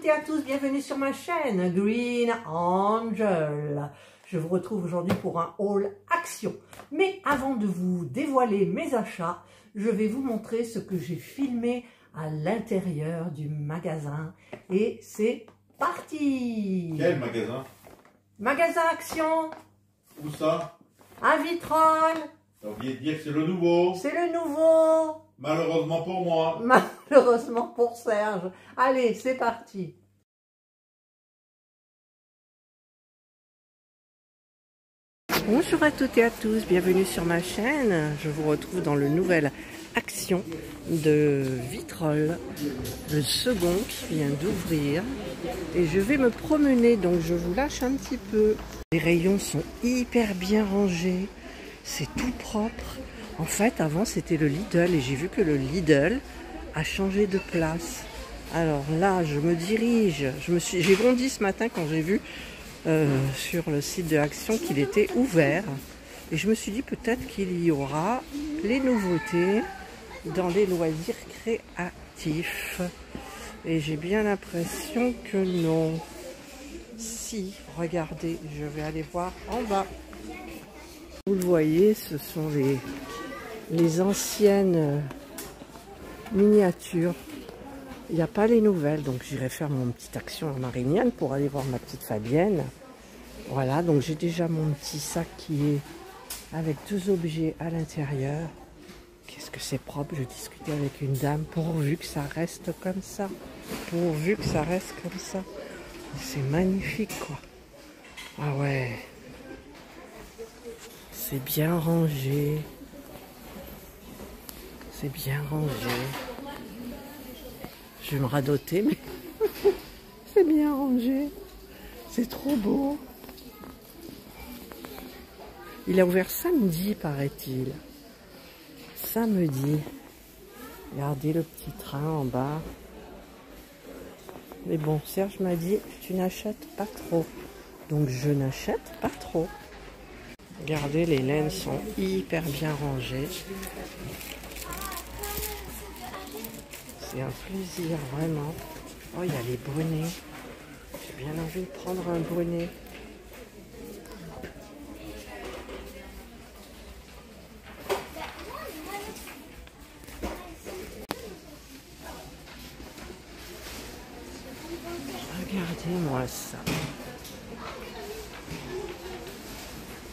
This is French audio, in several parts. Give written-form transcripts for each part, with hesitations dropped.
et à tous, bienvenue sur ma chaîne Green Angel. Je vous retrouve aujourd'hui pour un haul action. Mais avant de vous dévoiler mes achats, je vais vous montrer ce que j'ai filmé à l'intérieur du magasin. Et c'est parti! Quel magasin? Magasin Action! Où ça? À Vitrolles! T'as oublié de dire que c'est le nouveau. C'est le nouveau! Malheureusement pour moi. Malheureusement pour Serge. Allez, c'est parti! Bonjour à toutes et à tous, bienvenue sur ma chaîne. Je vous retrouve dans le nouvel Action de Vitrolles, le second qui vient d'ouvrir. Et je vais me promener, donc je vous lâche un petit peu. Les rayons sont hyper bien rangés, c'est tout propre. En fait, avant c'était le Lidl et j'ai vu que le Lidl a changé de place. Alors là, je me dirige, j'ai bondi ce matin quand j'ai vu sur le site de Action qu'il était ouvert. Et je me suis dit peut-être qu'il y aura les nouveautés dans les loisirs créatifs. Et j'ai bien l'impression que non. Si, regardez, je vais aller voir en bas. Vous le voyez, ce sont les anciennes miniatures. Il n'y a pas les nouvelles, donc j'irai faire mon petite action à Marignane pour aller voir ma petite Fabienne. Voilà, donc j'ai déjà mon petit sac qui est avec deux objets à l'intérieur. Qu'est-ce que c'est propre, je discutais avec une dame, pourvu que ça reste comme ça. Pourvu que ça reste comme ça. C'est magnifique, quoi. Ah ouais. C'est bien rangé. C'est bien rangé. Je vais me radoter, mais c'est bien rangé. C'est trop beau. Il a ouvert samedi, paraît-il. Samedi. Regardez le petit train en bas. Mais bon, Serge m'a dit, tu n'achètes pas trop. Donc je n'achète pas trop. Regardez, les laines sont hyper bien rangées. C'est un plaisir, vraiment. Oh, il y a les brunets. J'ai bien envie de prendre un brunet. Regardez-moi ça.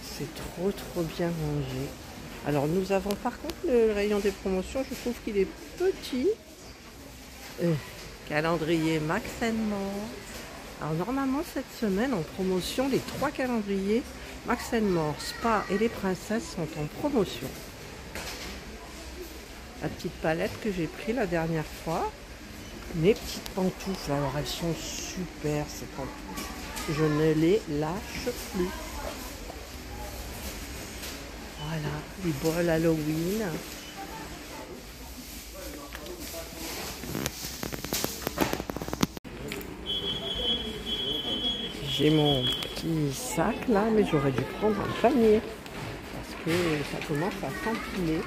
C'est trop bien rangé. Alors nous avons par contre le rayon des promotions, je trouve qu'il est petit. Calendrier Max & More. Alors normalement cette semaine en promotion, les 3 calendriers Max & More, Spa et les princesses sont en promotion. La petite palette que j'ai pris la dernière fois. Mes petites pantoufles, alors elles sont super ces pantoufles. Je ne les lâche plus. Voilà, les bols Halloween. J'ai mon petit sac là, mais j'aurais dû prendre un panier. Parce que ça commence à s'empiler.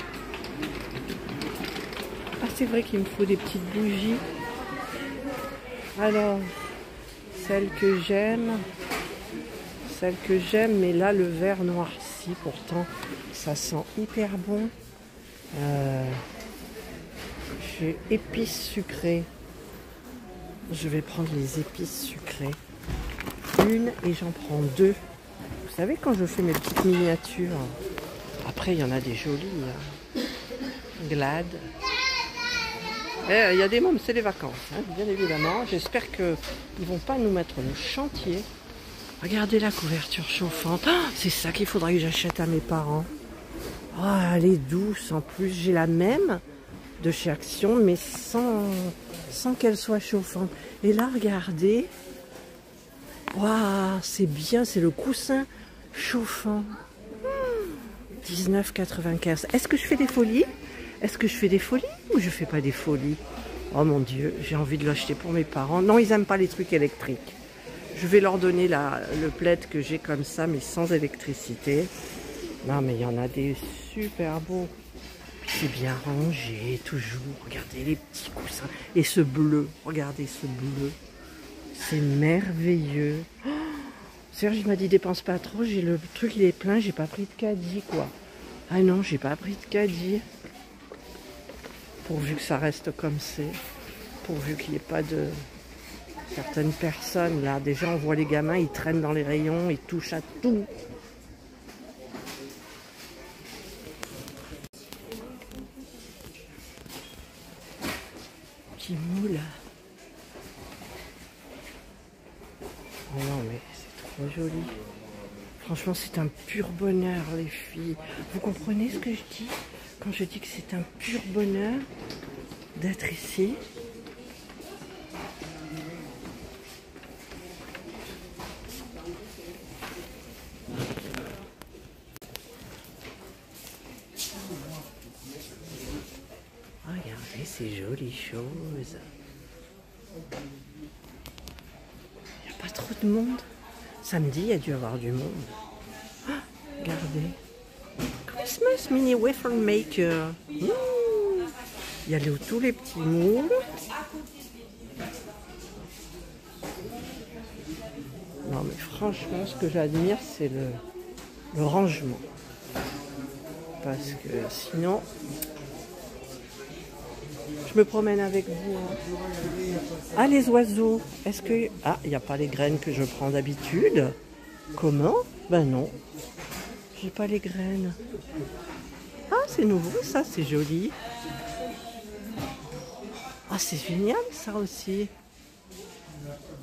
Ah, c'est vrai qu'il me faut des petites bougies. Alors, celle que j'aime, mais là le verre noirci, pourtant ça sent hyper bon. J'ai épices sucrées. Je vais prendre les épices sucrées. Une et j'en prends deux. Vous savez quand je fais mes petites miniatures, après il y en a des jolies. Glad. Il y a des mômes, c'est les vacances, hein, bien évidemment. J'espère qu'ils ne vont pas nous mettre le chantier. Regardez la couverture chauffante. Oh, c'est ça qu'il faudrait que j'achète à mes parents. Oh, elle est douce en plus. J'ai la même de chez Action, mais sans qu'elle soit chauffante. Et là, regardez. Waouh, c'est bien, c'est le coussin chauffant. 19,95. Est-ce que je fais des folies? Est-ce que je fais des folies ou je fais pas des folies? Oh mon Dieu, j'ai envie de l'acheter pour mes parents. Non, ils n'aiment pas les trucs électriques. Je vais leur donner le plaid que j'ai comme ça, mais sans électricité. Non, mais il y en a des super beaux. Puis c'est bien rangé, toujours. Regardez les petits coussins. Et ce bleu, regardez ce bleu. C'est merveilleux. Oh, Serge il m'a dit dépense pas trop, j'ai le truc il est plein, j'ai pas pris de caddie quoi. Ah non, j'ai pas pris de caddie. Pourvu que ça reste comme c'est. Pourvu qu'il n'y ait pas de certaines personnes là. Déjà on voit les gamins, ils traînent dans les rayons, ils touchent à tout. Petit moule. Oh non mais c'est trop joli. Franchement c'est un pur bonheur les filles. Vous comprenez ce que je dis quand je dis que c'est un pur bonheur d'être ici? Regardez ces jolies choses. Il n'y a pas trop de monde. Samedi, il y a dû y avoir du monde. Ah, regardez. Christmas mini waffle maker. Mmh. Il y a tous les petits moules. Non mais franchement, ce que j'admire, c'est le rangement. Parce que sinon... Je me promène avec vous. Ah, les oiseaux. Est-ce que... Ah, il n'y a pas les graines que je prends d'habitude. Comment? Ben non. J'ai pas les graines. Ah, c'est nouveau ça, c'est joli. Ah, c'est génial ça aussi.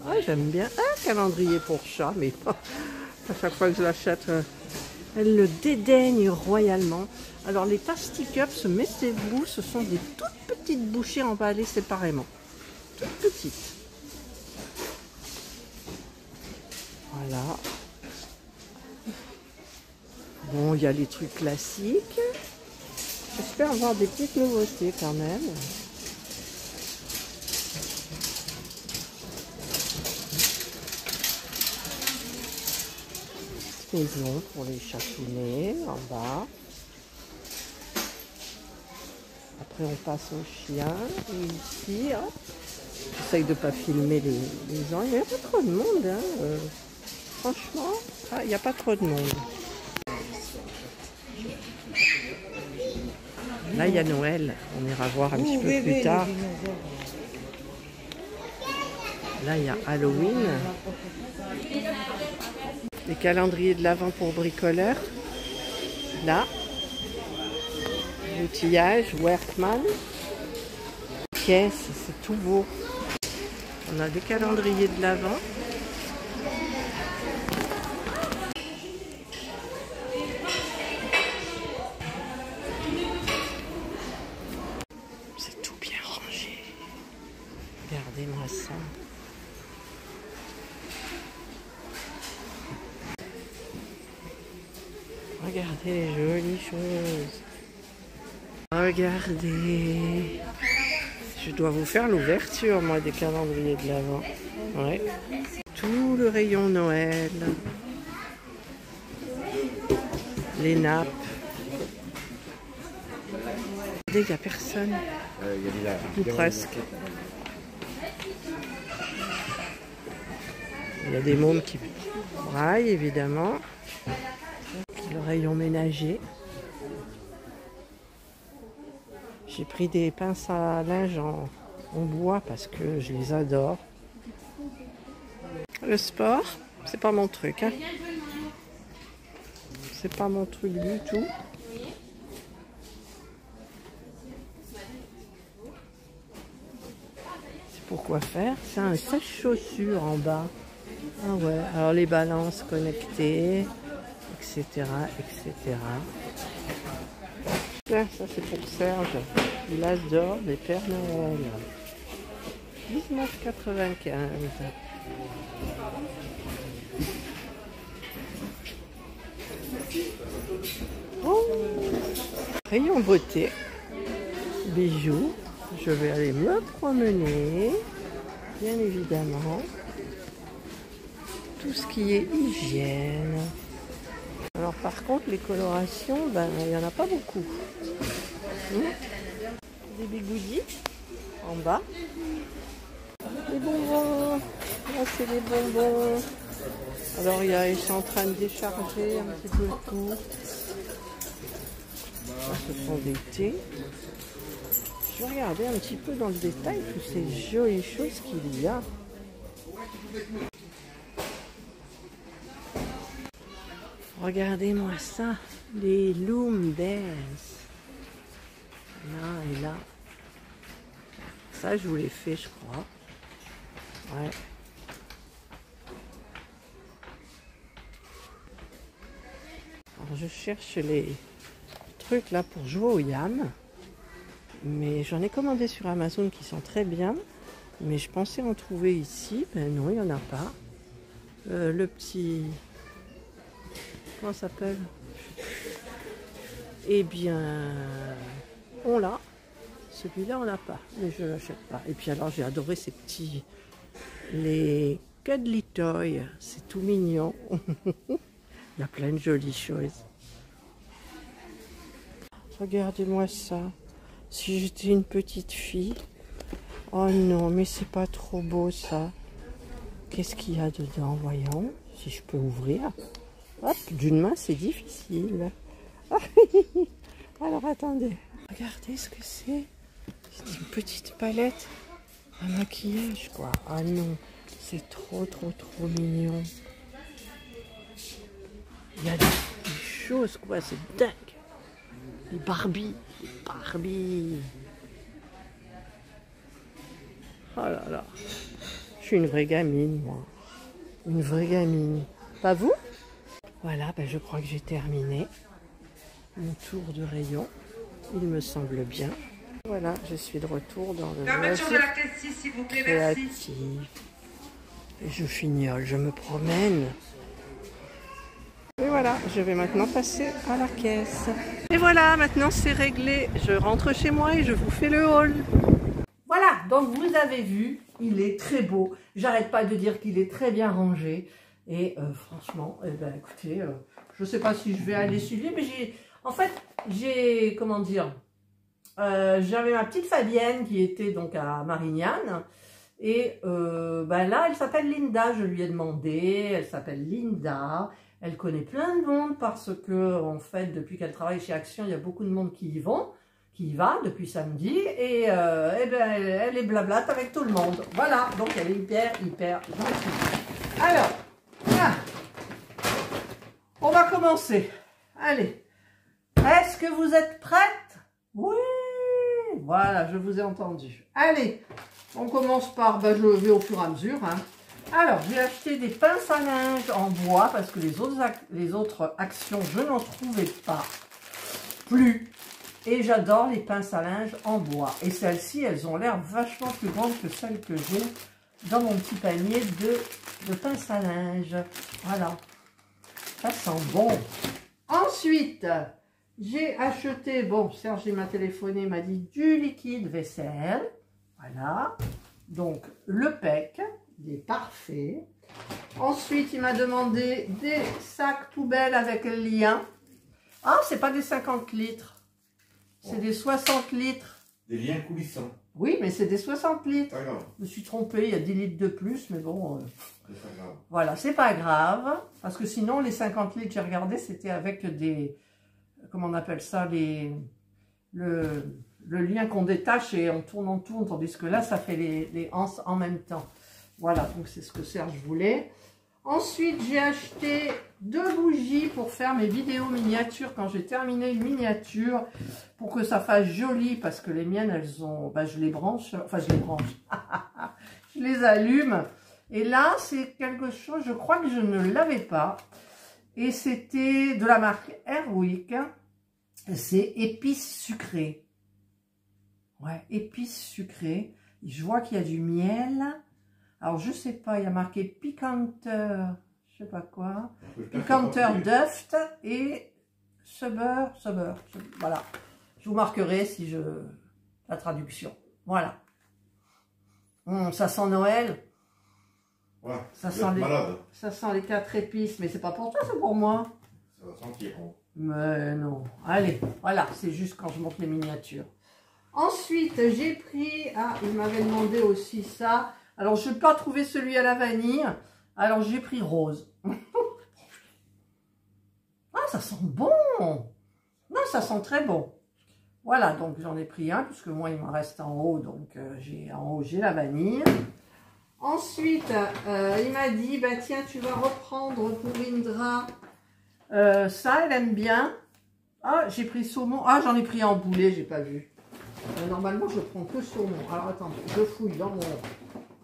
Ah, j'aime bien. Un calendrier pour chat, mais à chaque fois que je l'achète, elle le dédaigne royalement. Alors les Tasty-Cups, mettez-vous, ce sont des toutes petites bouchées emballées séparément. Toutes petites. Voilà. Bon, il y a les trucs classiques. J'espère avoir des petites nouveautés quand même. Maison pour les chatouner en bas. Après on passe aux chiens. Et ici, hein, j'essaye de ne pas filmer les gens. Il n'y a pas trop de monde. Hein. Franchement, ah, il n'y a pas trop de monde. Là, il y a Noël. On ira voir un petit peu plus tard. Là, il y a Halloween. Les calendriers de l'Avent pour bricoleurs. Là. L'outillage Workman. Caisse, c'est tout beau. On a des calendriers de l'Avent. C'est tout bien rangé. Regardez-moi ça. Regardez les jolies choses. Regardez. Je dois vous faire l'ouverture, moi, des calendriers de l'Avent. Ouais. Tout le rayon Noël. Les nappes. Regardez, il n'y a personne. Ou presque. Il y a des mômes qui braillent, évidemment. Le rayon ménager. J'ai pris des pinces à linge en bois parce que je les adore. Le sport, c'est pas mon truc. Hein. C'est pas mon truc du tout. C'est pour quoi faire? C'est un sèche-chaussures en bas. Ah ouais, alors les balances connectées, etc. etc. Là, ça c'est pour Serge. Il adore les Pères Noël. 19,95. Oh, rayon beauté, bijoux. Je vais aller me promener, bien évidemment. Tout ce qui est hygiène. Alors par contre, les colorations, ben, il n'y en a pas beaucoup. Des bigoudis en bas. Les bonbons. Là, c'est les bonbons. Alors, ils sont en train de décharger un petit peu tout. Là, ce sont des thés. Je vais regarder un petit peu dans le détail toutes ces jolies choses qu'il y a. Regardez-moi ça, les Loom Dance. Là et là. Ça, je vous l'ai fait, je crois. Ouais. Alors, je cherche les trucs là pour jouer au yam. Mais j'en ai commandé sur Amazon qui sont très bien. Mais je pensais en trouver ici. Ben non, il n'y en a pas. Le petit... Comment ça s'appelle? Eh bien, on l'a. Celui-là, on l'a pas. Mais je ne l'achète pas. Et puis alors, j'ai adoré ces petits... Les Cuddly Toys. C'est tout mignon. Il y a plein de jolies choses. Regardez-moi ça. Si j'étais une petite fille... Oh non, mais c'est pas trop beau ça. Qu'est-ce qu'il y a dedans? Voyons, si je peux ouvrir. Hop, d'une main, c'est difficile. Alors, attendez. Regardez ce que c'est. C'est une petite palette à maquillage, quoi. Ah non, c'est trop mignon. Il y a des choses, quoi. C'est dingue. Les Barbie. Les Barbie. Oh là là. Je suis une vraie gamine, moi. Une vraie gamine. Pas vous? Voilà, ben je crois que j'ai terminé mon tour de rayon. Il me semble bien. Voilà, je suis de retour dans le loisir créatif. Et je fignole, je me promène. Et voilà, je vais maintenant passer à la caisse. Et voilà, maintenant c'est réglé. Je rentre chez moi et je vous fais le haul. Voilà, donc vous avez vu, il est très beau. J'arrête pas de dire qu'il est très bien rangé. Et franchement, eh ben, écoutez, je ne sais pas si je vais aller sur lui, mais comment dire, j'avais ma petite Fabienne qui était donc à Marignane. Et ben là, elle s'appelle Linda, je lui ai demandé, elle s'appelle Linda. Elle connaît plein de monde parce que, en fait, depuis qu'elle travaille chez Action, il y a beaucoup de monde qui y va depuis samedi. Et eh ben, elle est blablate avec tout le monde. Voilà, donc elle est hyper gentille. Alors, ah, on va commencer. Allez, est-ce que vous êtes prêtes? Oui, voilà, je vous ai entendu. Allez, on commence par, ben, je vais au fur et à mesure, hein. Alors, j'ai acheté des pinces à linge en bois parce que les autres actions, je n'en trouvais pas plus. Et j'adore les pinces à linge en bois. Et celles-ci, elles ont l'air vachement plus grandes que celles que j'ai dans mon petit panier de pinces à linge. Voilà. Ça sent bon. Ensuite, j'ai acheté, bon, Serge il m'a téléphoné, il m'a dit du liquide vaisselle. Voilà. Donc, le PEC. Il est parfait. Ensuite, il m'a demandé des sacs poubelles avec lien. Ah, c'est pas des 50 litres. C'est des 60 litres. Des liens coulissants. Oui, mais c'est des 60 litres. Pas grave. Je me suis trompée, il y a 10 litres de plus, mais bon. C'est pas grave. Voilà, c'est pas grave. Parce que sinon, les 50 litres, j'ai regardé, c'était avec des... Comment on appelle ça? Le lien qu'on détache et on tourne. Tandis que là, ça fait les anses en même temps. Voilà, donc c'est ce que Serge voulait. Ensuite, j'ai acheté 2 bougies pour faire mes vidéos miniatures quand j'ai terminé une miniature, pour que ça fasse joli, parce que les miennes, elles ont... Ben, je les branche, enfin je les branche, je les allume. Et là, c'est quelque chose, je crois que je ne l'avais pas. Et c'était de la marque Airwick. C'est épices sucrées. Ouais, épices sucrées. Je vois qu'il y a du miel. Alors, je sais pas, il y a marqué piquanteur, je sais pas quoi. Piquanteur Duft et Subber. Voilà. Je vous marquerai si je... la traduction. Voilà. Ça sent Noël. Ouais, ça sent les 4 épices. Mais c'est pas pour toi, c'est pour moi. Ça va sentir. Mais non. Allez, voilà. C'est juste quand je monte les miniatures. Ensuite, j'ai pris... Ah, il m'avait demandé aussi ça. Alors, je n'ai pas trouvé celui à la vanille. Alors, j'ai pris rose. Ah, ça sent bon. Non, ça sent très bon. Voilà, donc j'en ai pris un, puisque moi, il m'en reste en haut. Donc, en haut, j'ai la vanille. Ensuite, il m'a dit, bah tiens, tu vas reprendre pour Indra. Ça, elle aime bien. Ah, j'ai pris saumon. Ah, j'en ai pris en boulet, j'ai pas vu. Normalement, je prends que saumon. Alors, attends, je fouille dans mon...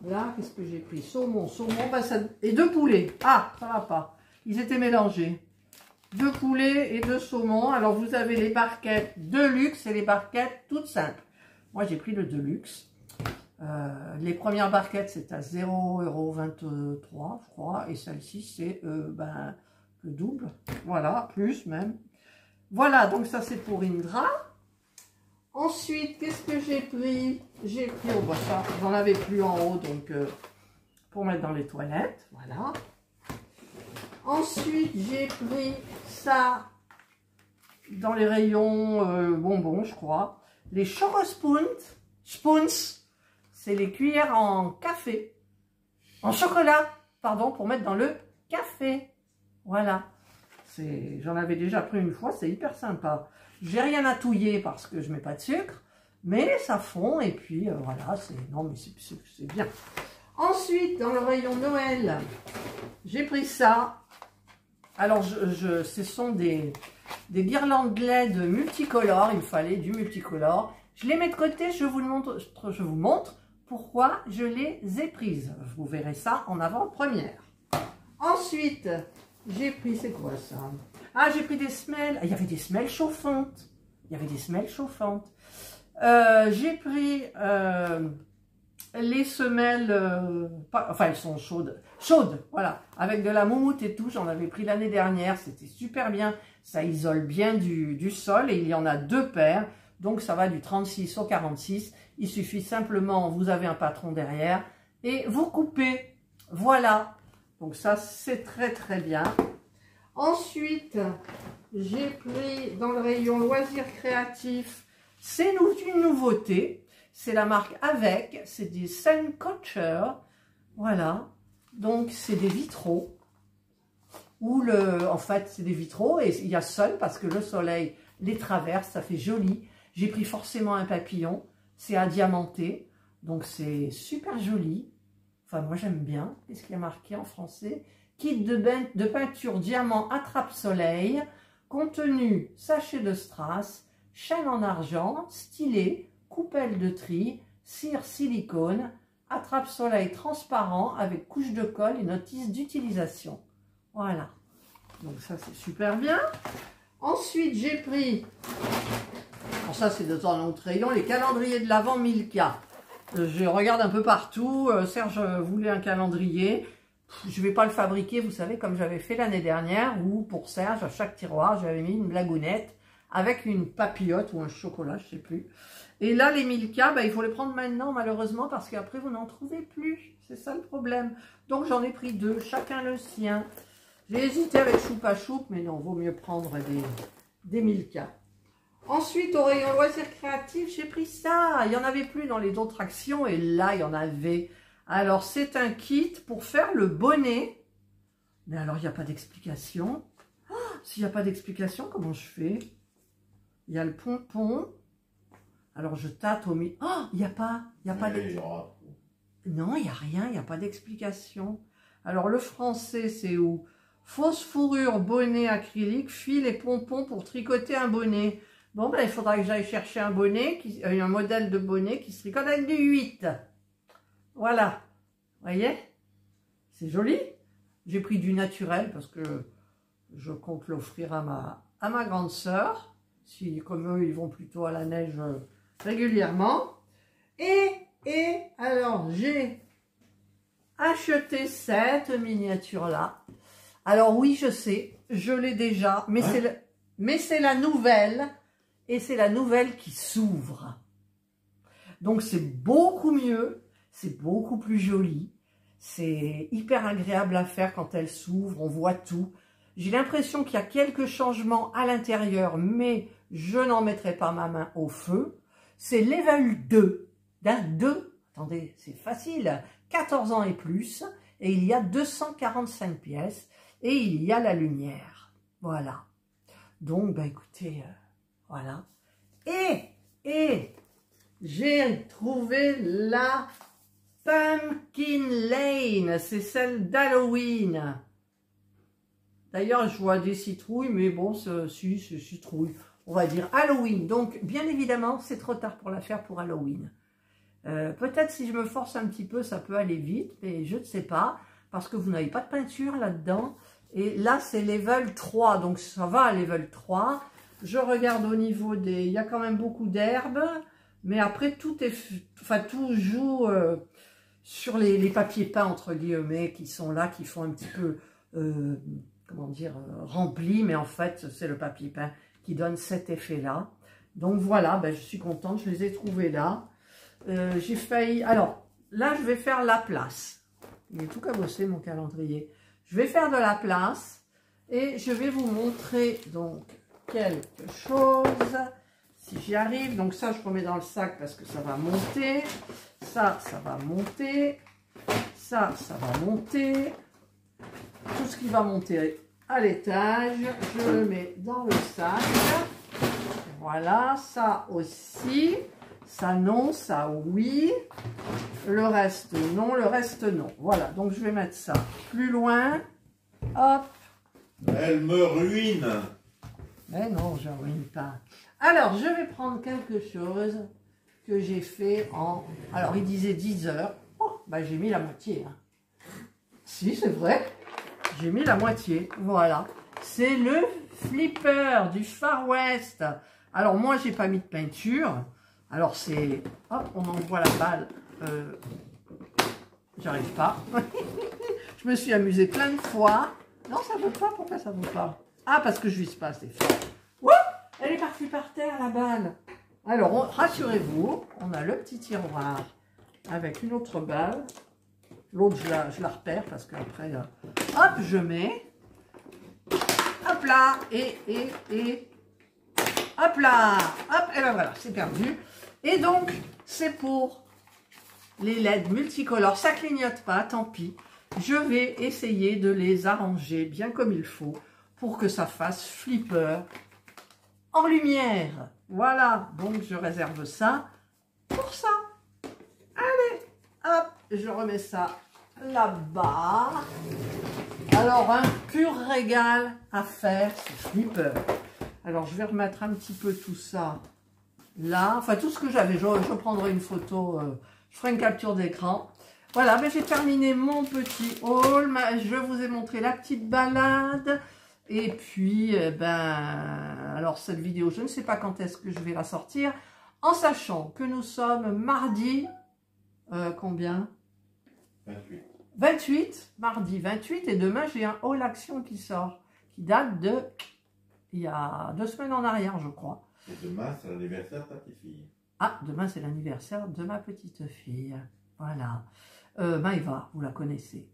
Là, qu'est-ce que j'ai pris? Saumon, bah, ça... et 2 poulets. Ah, ça va pas. Ils étaient mélangés. 2 poulets et 2 saumons. Alors, vous avez les barquettes de luxe et les barquettes toutes simples. Moi, j'ai pris le de luxe. Les premières barquettes, c'est à 0,23 €, je crois. Et celle-ci, c'est ben, le double. Voilà, plus même. Voilà, donc ça, c'est pour Indra. Ensuite, qu'est-ce que j'ai pris? J'ai pris, oh bah ça, j'en avais plus en haut, donc pour mettre dans les toilettes, voilà. Ensuite, j'ai pris ça dans les rayons bonbons, je crois. Les Choco Spoons, c'est les cuillères en café, en chocolat, pardon, pour mettre dans le café. Voilà. J'en avais déjà pris une fois, c'est hyper sympa. J'ai rien à touiller parce que je mets pas de sucre, mais ça fond et puis voilà, non mais c'est bien. Ensuite, dans le rayon Noël, j'ai pris ça. Alors, ce sont des guirlandes LED multicolores, il me fallait du multicolore. Je les mets de côté, je vous montre pourquoi je les ai prises. Vous verrez ça en avant-première. Ensuite, j'ai pris, c'est quoi ça? Ah, j'ai pris des semelles. Il y avait des semelles chauffantes. Il y avait des semelles chauffantes. J'ai pris les semelles, enfin elles sont chaudes, voilà, avec de la moumoute et tout. J'en avais pris l'année dernière, c'était super bien. Ça isole bien du sol et il y en a 2 paires. Donc ça va du 36 au 46. Il suffit simplement, vous avez un patron derrière et vous coupez. Voilà. Donc ça, c'est très très bien. Ensuite, j'ai pris dans le rayon loisirs créatifs, c'est une nouveauté. C'est la marque Avec, c'est des Suncoacher. Voilà. Donc c'est des vitraux. En fait, c'est des vitraux et il y a sol parce que le soleil les traverse, ça fait joli. J'ai pris forcément un papillon. C'est à diamanter. Donc c'est super joli. Enfin, moi, j'aime bien. Qu'est-ce qu'il y a marqué en français? Kit de peinture diamant attrape-soleil, contenu sachet de strass, chaîne en argent, stylet, coupelle de tri, cire silicone, attrape-soleil transparent avec couche de colle et notice d'utilisation. Voilà. Donc ça, c'est super bien. Ensuite, j'ai pris, alors ça, c'est dans un autre rayon, les calendriers de l'Avent Milka. Je regarde un peu partout. Serge voulait un calendrier. Je ne vais pas le fabriquer, vous savez, comme j'avais fait l'année dernière, où pour Serge, à chaque tiroir, j'avais mis une blagounette avec une papillote ou un chocolat, je ne sais plus. Et là, les Milka, bah, il faut les prendre maintenant, malheureusement, parce qu'après, vous n'en trouvez plus. C'est ça le problème. Donc, j'en ai pris 2, chacun le sien. J'ai hésité avec Choupa Choup, mais non, vaut mieux prendre des Milka. Ensuite, au rayon loisirs créatifs, j'ai pris ça. Il n'y en avait plus dans les autres actions et là, il y en avait. Alors, c'est un kit pour faire le bonnet. Mais alors, il n'y a pas d'explication. Oh, s'il n'y a pas d'explication, comment je fais? Il y a le pompon. Alors, je tâte au milieu. Oh, il n'y a pas d'explication. Non, il n'y a rien, il n'y a pas d'explication. Alors, le français, c'est où? Fausse fourrure, bonnet acrylique, fil et pompons pour tricoter un bonnet. Bon, ben, il faudra que j'aille chercher un bonnet, un modèle de bonnet qui se tricote avec du 8. Voilà. Vous voyez? C'est joli. J'ai pris du naturel parce que je compte l'offrir à ma grande sœur. Si, comme eux, ils vont plutôt à la neige régulièrement. Et alors, j'ai acheté cette miniature-là. Alors oui, je sais, je l'ai déjà, mais c'est la nouvelle. Et c'est la nouvelle qui s'ouvre. Donc c'est beaucoup mieux, c'est beaucoup plus joli. C'est hyper agréable à faire quand elle s'ouvre, on voit tout. J'ai l'impression qu'il y a quelques changements à l'intérieur, mais je n'en mettrai pas ma main au feu. C'est level 2. Attendez, c'est facile. 14 ans et plus, et il y a 245 pièces, et il y a la lumière. Voilà. Donc, bah écoutez, voilà. Et j'ai trouvé la Pumpkin Lane, c'est celle d'Halloween. D'ailleurs, je vois des citrouilles, mais bon, c'est citrouille. On va dire Halloween. Donc, bien évidemment, c'est trop tard pour la faire pour Halloween. Peut-être si je me force un petit peu, ça peut aller vite, mais je ne sais pas, parce que vous n'avez pas de peinture là-dedans. Et là, c'est level 3, donc ça va à level 3. Je regarde au niveau des... Il y a quand même beaucoup d'herbes, mais après, tout est... Enfin, tout joue sur les papiers peints, entre guillemets, qui sont là, qui font un petit peu... comment dire, rempli, mais en fait, c'est le papier peint qui donne cet effet-là. Donc voilà, ben, je suis contente, je les ai trouvés là. J'ai failli... Alors, là, je vais faire la place. Il est tout cabossé, mon calendrier. Je vais faire de la place et je vais vous montrer donc quelque chose, si j'y arrive. Donc ça, je remets dans le sac parce que ça va monter. Ça va monter. Ça va monter. Tout ce qui va monter à l'étage, je le mets dans le sac. Voilà, ça aussi. Ça non, ça oui. Le reste non, le reste non. Voilà, donc je vais mettre ça plus loin. Hop. Elle me ruine. Mais non, je ne ruine pas. Alors, je vais prendre quelque chose que j'ai fait en... Alors, il disait 10 heures. Oh, bah j'ai mis la moitié. Hein. Si, c'est vrai. J'ai mis la moitié. Voilà. C'est le flipper du Far West. Alors, moi, j'ai pas mis de peinture. Alors, c'est... Hop, on envoie la balle. J'arrive pas. Je me suis amusée plein de fois. Non, ça ne veut pas. Pourquoi ça ne veut pas? Ah, parce que je vise pas assez fort. Ouh, elle est partie par terre, la balle. Alors, rassurez-vous, on a le petit tiroir avec une autre balle. L'autre, je la repère parce qu'après, hop, je mets. Hop là. Et hop là. Hop, et ben voilà, c'est perdu. Et donc, c'est pour les LED multicolores. Ça clignote pas, tant pis. Je vais essayer de les arranger bien comme il faut pour que ça fasse flipper en lumière. Voilà, donc je réserve ça pour ça. Allez, hop, je remets ça là-bas. Alors, un pur régal à faire, ce flipper. Alors, je vais remettre un petit peu tout ça là. Enfin, tout ce que j'avais, je prendrai une photo, je ferai une capture d'écran. Voilà, ben, j'ai terminé mon petit haul. Je vous ai montré la petite balade. Et puis, alors cette vidéo, je ne sais pas quand est-ce que je vais la sortir. En sachant que nous sommes mardi, combien? 28. 28, mardi 28. Et demain, j'ai un haul action qui sort. Qui date de, il y a 2 semaines en arrière, je crois. Et demain, c'est l'anniversaire de ta petite fille. Ah, demain, c'est l'anniversaire de ma petite fille. Voilà. Maëva, vous la connaissez.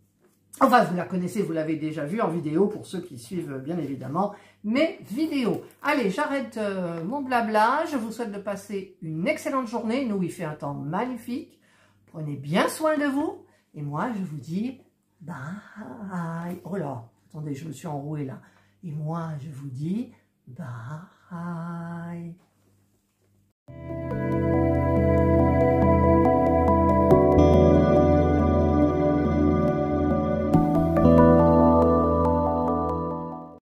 Enfin, vous la connaissez, vous l'avez déjà vue en vidéo, pour ceux qui suivent, bien évidemment, mes vidéos. Allez, j'arrête mon blabla. Je vous souhaite de passer une excellente journée. Nous, il fait un temps magnifique. Prenez bien soin de vous. Et moi, je vous dis bye. Oh là, attendez, je me suis enrouée là. Et moi, je vous dis bye.